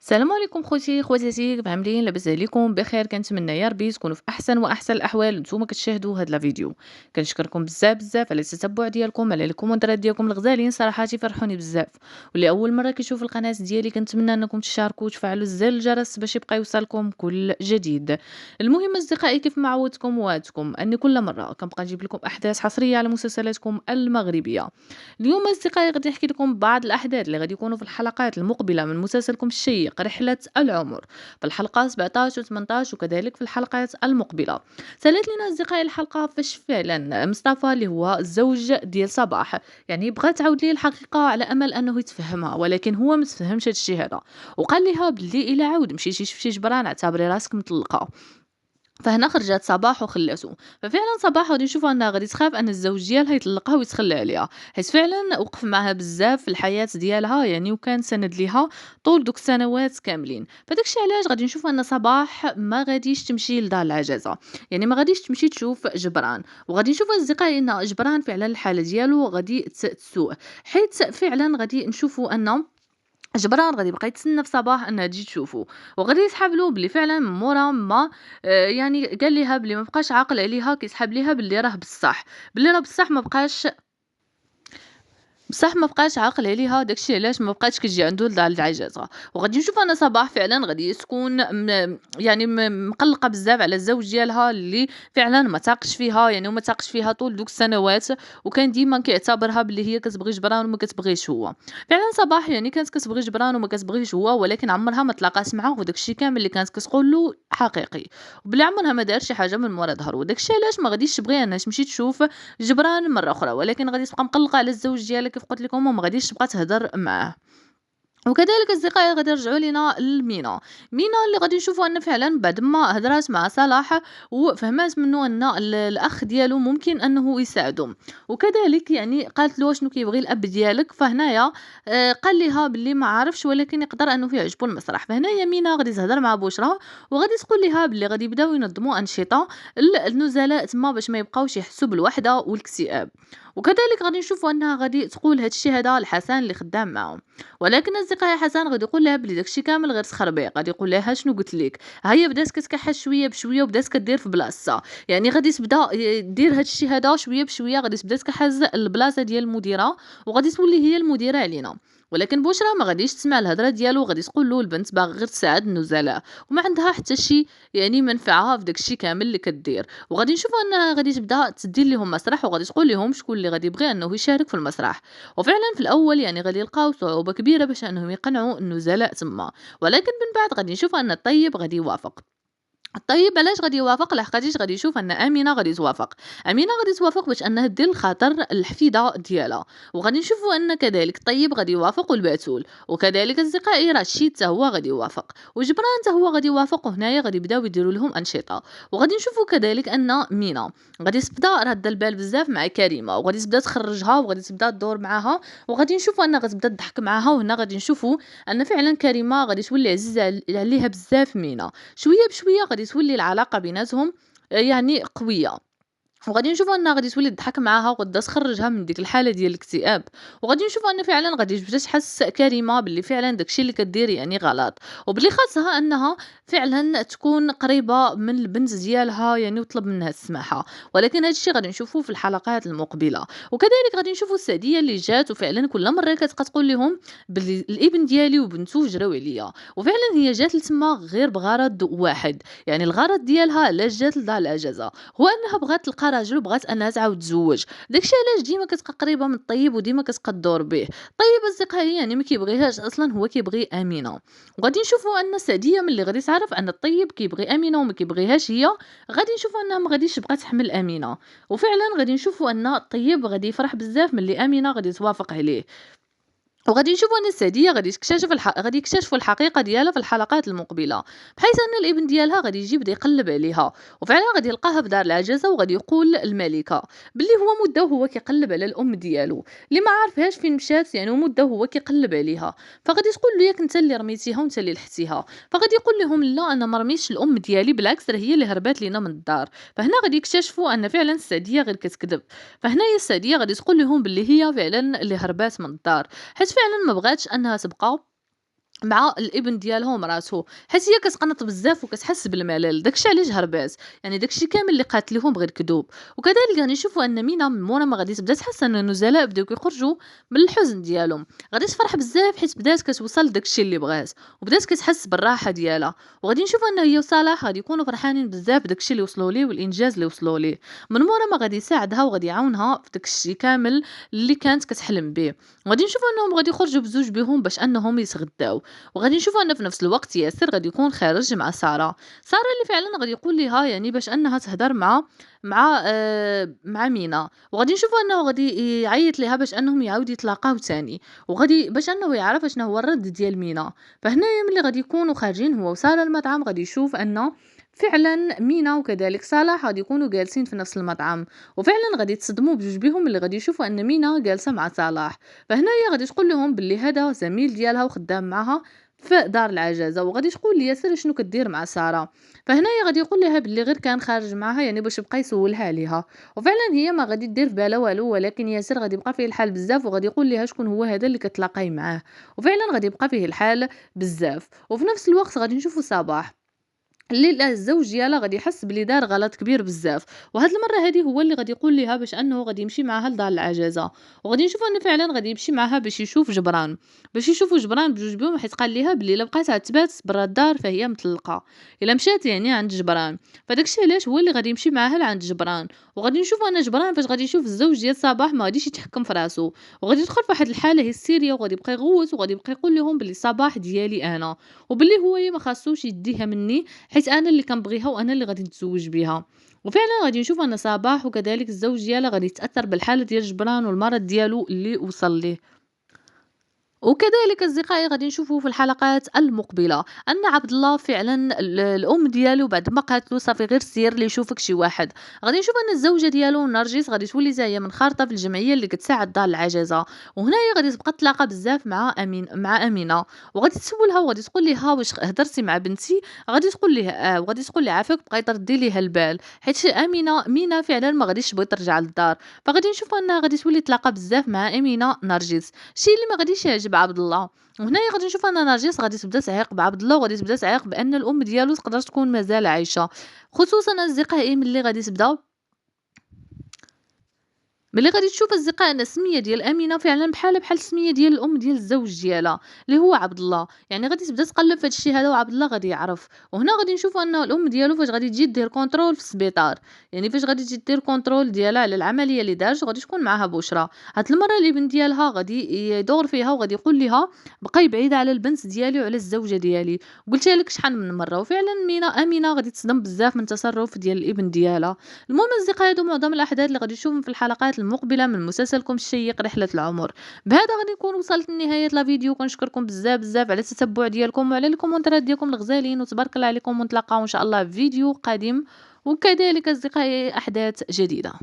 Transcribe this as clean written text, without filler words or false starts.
السلام عليكم خواتاتي كيف عاملين؟ لاباس عليكم بخير؟ كنتمنى يا ربي تكونوا في احسن واحسن الاحوال وانتم كتشاهدوا هذا الفيديو. كنشكركم بزاف بزاف على التتبع ديالكم، على الكومنتات ديالكم الغزالين، صراحه تيفرحوني بزاف. واللي اول مره كيشوف القناه ديالي كنتمنى انكم تشاركوا وتفعلوا زر الجرس باش يبقى يوصلكم كل جديد. المهم اصدقائي، كيف ما عودتكم وعدتكم اني كل مره كنبقى نجيب لكم احداث حصريه على مسلسلاتكم المغربيه. اليوم اصدقائي غادي نحكي لكم بعض الاحداث اللي غادي يكونوا في الحلقات المقبله من مسلسلكم الشيق رحله العمر، في الحلقه 17 و 18 وكذلك في الحلقات المقبله. سالت لنا اصدقائي الحلقه فاش فعلا مصطفى اللي هو الزوج ديال صباح يعني بغى تعاود ليه الحقيقه على امل انه يتفهمها، ولكن هو ما تفهمش هذا الشيء هذا. وقال لها باللي الا عاود مشيتي شفتي جبران اعتبري راسك مطلقه. فهنا خرجت صباح وخلاتو. ففعلا صباح غادي نشوفوا انها غادي تخاف ان الزوج ديالها يطلقها ويتخلى عليها، حيت فعلا وقف معها بزاف في الحياه ديالها يعني، وكان سند ليها طول دوك السنوات كاملين. فداكشي علاش غادي نشوف ان صباح ما غاديش تمشي لدار العجزه، يعني ما غاديش تمشي تشوف جبران. وغادي نشوف اصدقائي ان جبران فعلا الحاله ديالو غادي تسوء، حيت فعلا غادي نشوفوا ان جبران غادي يبقى يتسنى في صباح انها تجي تشوفو، وغادي يسحب له بلي فعلا من مورا ما يعني قال ليها بلي ما بقاش عاقل عليها، كيسحب ليها بلي راه بصح، بلي راه بصح ما بقاش، بصح ما بقاش عاقل عليها. داكشي علاش ما بقاتش كتجي عنده لدار العجزه. وغادي نشوف انا صباح فعلا غادي تكون يعني مقلقه بزاف على الزوج ديالها اللي فعلا ما تاقش فيها، يعني وما تاقش فيها طول دوك السنوات، وكان ديما كيعتبرها باللي هي كتبغي جبران وما كتبغيش هو. فعلا صباح يعني كانت كتبغي جبران وما كتبغيش هو، ولكن عمرها ما تلاقات معاه، وداكشي كامل اللي كانت كتقول له حقيقي، وبلا عمرها ما دار شي حاجه من مورا ظهرو. داكشي علاش ما غاديش تبغي انها تمشي تشوف جبران مرة أخرى، ولكن غادي تبقى مقلقة على الزوج ديالها كيف قلت لكم، وما غاديش تبقى تهدر معاه. وكذلك أصدقائي غادي نرجعوا لينا لمينا. مينا اللي غادي نشوفوا أن فعلا بعد ما هدرات مع صلاح وفهمات منه أن الأخ ديالو ممكن أنه يساعده، وكذلك يعني قالت له شنو كيبغي الأب ديالك. فهنايا قال لها باللي ما عارفش ولكن يقدر أنه يعجبو المسرح. فهنايا مينا غادي تهضر مع بشرى وغادي تقول لها باللي غادي يبداو ينظموا أنشطة النزلاء تما باش ما يبقاوش يحسوا بالوحدة والاكتئاب. وكذلك غادي نشوفوا أنها غادي تقول هادشي هذا لحسن اللي خدام معاهم، ولكن أصدقائي حسن غادي يقول لها بلي داكشي كامل غير تخربيق. غادي يقول لها شنو قلت لك، هي بدات كتكحل شويه بشويه وبدات كدير في بلاصتها، يعني غادي تبدا دير هادشي هذا شويه بشويه، غادي تبدا تكحز البلاصه ديال المديره وغادي تولي هي المديره علينا. ولكن بشرى ما غاديش تسمع الهضره ديالو، غادي تقول له البنت باغا غير تساعد النزلاء وما عندها حتى شي يعني منفعه في داكشي كامل اللي كدير. وغادي نشوفوا انها غادي تبدا تدير لهم مسرح وغادي تقول لهم شكون اللي غادي يبغي انه يشارك في المسرح. وفعلا في الاول يعني غادي يلقاو صعوبه كبيره باش انهم يقنعوا النزلاء تما، ولكن من بعد غادي نشوف ان الطيب غادي يوافق. طيب علاش غادي يوافق؟ لحقاش غادي يشوف ان امينه غادي توافق. امينه غادي توافق باش انها دير الخاطر الحفيده ديالها. وغادي نشوفوا ان كذلك طيب غادي يوافق والبتول، وكذلك اصدقائي رشيد حتى هو غادي يوافق، وجبران حتى هو غادي يوافق. وهنايا غادي يبداو يديروا لهم انشطه. وغادي نشوفوا كذلك ان مينا غادي تبدا راد البال بزاف مع كريمه، وغادي تبدا تخرجها وغادي تبدا تدور معاها، وغادي نشوفوا انها غتبدا تضحك معاها. وهنا غادي نشوفوا ان فعلا كريمه غادي تولي عزيزه عليها بزاف مينا. شويه بشويه غادي تولي العلاقه بيناتهم يعني قويه، وغادي نشوفوا انها غادي تولي تضحك معاها وغادا تخرجها من ديك الحاله ديال الاكتئاب. وغادي نشوفوا ان فعلا غادي تبدا تحس كريمه باللي فعلا داكشي اللي كدير يعني غلط، وباللي خاصها انها فعلا تكون قريبه من البنت ديالها يعني وطلب منها السماحه. ولكن هذا الشيء غادي نشوفوه في الحلقات المقبله. وكذلك غادي نشوفوا السعديه اللي جات وفعلا كل مره كتبقى تقول لهم باللي الابن ديالي وبنته جراو عليا، وفعلا هي جات لتما غير بغرض واحد، يعني الغرض ديالها علاش جات لدار الاجازه هو انها بغات تلقى راجل وبغات انها تعاود تزوج. داكشي علاش ديما كتبقى قريبه من الطيب وديما كتبقى تدور به. طيب اصدقائي يعني ما كيبغيهاش اصلا، هو كيبغي امينه. وغادي نشوفوا ان السعديه ملي غادي تعرف ان الطيب كيبغي امينه وما كيبغيهاش هي، غادي نشوفوا انها ما غاديش تبقى تحمل امينه. وفعلا غادي نشوفوا ان الطيب غادي يفرح بزاف ملي امينه غادي توافق عليه. وغادي نشوفوا ان السعديه غادي يكتشفوا الحقيقه ديالها في الحلقات المقبله، بحيث ان الابن ديالها غادي يجي يبدا يقلب عليها، وفعلا غادي يلقاها في دار العجزه وغادي يقول الملكه باللي هو مده وهو كيقلب على الام ديالو اللي ما عارفهاش فين مشات يعني، ومده وهو كيقلب عليها. فغادي تقول له ياك انت اللي رميتيها وانت اللي لحتيها. فغادي يقول لهم لا انا ما رميتش الام ديالي، بالعكس راه هي اللي هربات لينا من الدار. فهنا غادي يكتشفوا ان فعلا السعديه غير كتكذب. فهنايا السعديه غادي تقول لهم باللي هي فعلا اللي هربات من الدار، حيت فعلا ما بغاتش انها تبقى مع الابن ديالها ومراتو، حيت هي كتقنط بزاف وكتحس بالملل، داك الشي علاش هربات، يعني داك الشي كامل اللي قالت ليهم غير كذوب. وكذلك غادي نشوفوا أن مينا من مورا ما غادي تبدا تحس أن النزلاء بداو كيخرجوا من الحزن ديالهم، غادي تفرح بزاف حيت بدات كتوصل لداك الشي اللي بغات، وبدات كتحس بالراحة ديالها، وغادي نشوفوا أن هي وصلاح غادي يكونوا فرحانين بزاف بداك الشي اللي وصلوا ليه والإنجاز اللي وصلوا ليه، من مورا ما غادي يساعدها وغادي يعاونها في داك الشي كامل اللي كانت كتحلم به. وغادي نشوفوا أنهم غادي يخرجوا بزوج بهم باش أنهم يتغداو، وغادي نشوفوا أن في نفس الوقت ياسر غادي يكون خارج مع سارة اللي فعلا غادي يقول لها يعني باش أنها تهدر مع مينا، وغادي نشوفوا أنه غادي يعيط لها باش أنهم يعاودوا يتلاقاو تاني، وغادي باش أنه يعرف شنو هو الرد ديال مينا. فهنايا ملي غادي يكونوا خارجين هو وسارة المطعم غادي يشوف أن فعلا مينا وكذلك صلاح غادي يكونوا جالسين في نفس المطعم، وفعلا غادي يتصدموا بجوج بهم اللي غادي يشوفوا ان مينا جالسه مع صلاح. فهنايا غادي تقول لهم باللي هذا زميل ديالها وخدام معها في دار العجازه، وغادي تقول لي ياسر شنو كدير مع ساره. فهنايا غادي يقول لها باللي غير كان خارج معها يعني باش يبقى يسولها عليها، وفعلا هي ما غادي دير في بالها والو، ولكن ياسر غادي يبقى فيه الحال بزاف وغادي يقول لها شكون هو هذا اللي كتلاقاي معاه، وفعلا غادي يبقى فيه الحال بزاف. وفي نفس الوقت غادي نشوفوا صباح اللي لا الزوج ديالها غادي يحس بلي دار غلط كبير بزاف، وهاد المره هذه هو اللي غادي يقول لها باش انه غادي يمشي معاها لدار العجازه، وغادي نشوف انه فعلا غادي يمشي معاها باش يشوف جبران، باش يشوفوا جبران بجوج بهم، حيت قال لها بلي الا بقات تبات برا الدار فهي مطلقه، الا مشات يعني عند جبران، فداكشي علاش هو اللي غادي يمشي معاها لعند جبران. وغادي نشوف ان جبران فاش غادي يشوف الزوج ديال صباح ما غاديش يتحكم في راسو، وغادي يدخل في واحد الحاله هستيريه، وغادي يبقى يغوت وغادي يبقى يقول لهم بلي صباح ديالي انا، وبلي هو ما خاصوش يديها مني حيت انا اللي كنبغيها وانا اللي غادي نتزوج بها. وفعلا غادي نشوف ان صباح وكذلك الزوج ديالها غادي يتاثر بالحاله ديال جبران والمرض ديالو اللي وصل ليه. وكذلك أصدقائي غادي نشوفوا في الحلقات المقبلة أن عبد الله فعلا الأم ديالو بعد ما قالت له صافي غير سير اللي يشوفك شي واحد، غادي نشوف أن الزوجة ديالو نرجس غادي تولي هي منخرطة في الجمعية اللي كتساعد دار العجزة، وهنايا غادي تبقى تلاقى بزاف مع أمينة، وغادي تسولها وغادي تقول لها واش هدرتي مع بنتي، غادي تقول لها وغادي تقول لها عافاك بقاي تردي ليها البال، حيت مينا فعلا ما غاديش تبغي ترجع للدار. فغادي نشوف انها غادي تولي تلاقى بزاف مع أمينة نرجس، الشيء اللي ما غاديش يعجب عبد الله. وهنايا غادي نشوف ان نرجس غادي تبدا تعيق بعبد الله، وغادي تبدا تعيق بان الام ديالو تقدر تكون مازال عايشه، خصوصا اصدقائي ملي غادي تشوف اصدقاء ان السميه ديال امينه فعلا بحال السميه ديال الام ديال الزوج ديالها اللي هو عبد الله، يعني غادي تبدا تقلب في هذا الشيء هذا وعبد الله غادي يعرف. وهنا غادي نشوفوا ان الام ديالو فاش غادي تجي دير كونترول في السبيطار، يعني فاش غادي تجي دير كونترول ديالها على العمليه اللي دارت، غادي تكون معاها بشرى. هاد المره الابن ديالها غادي يدور فيها وغادي يقول لها بقاي بعيده على البنت ديالي وعلى الزوجه ديالي، قلتها لك شحال من مره. وفعلا امينه غادي تصدم بزاف من التصرف ديال الابن ديالها. المهم اصدقائي هادو معظم الاحداث اللي غادي نشوفهم في الحلقات المقبله من مسلسلكم الشيق رحله العمر. بهذا غادي نكون وصلت لنهايه لا فيديو، كنشكركم بزاف بزاف على التتبع ديالكم وعلى الكومنتات ديالكم الغزالين، وتبارك الله عليكم، ونتلاقاو ان شاء الله في فيديو قادم وكذلك اصدقائي احداث جديده.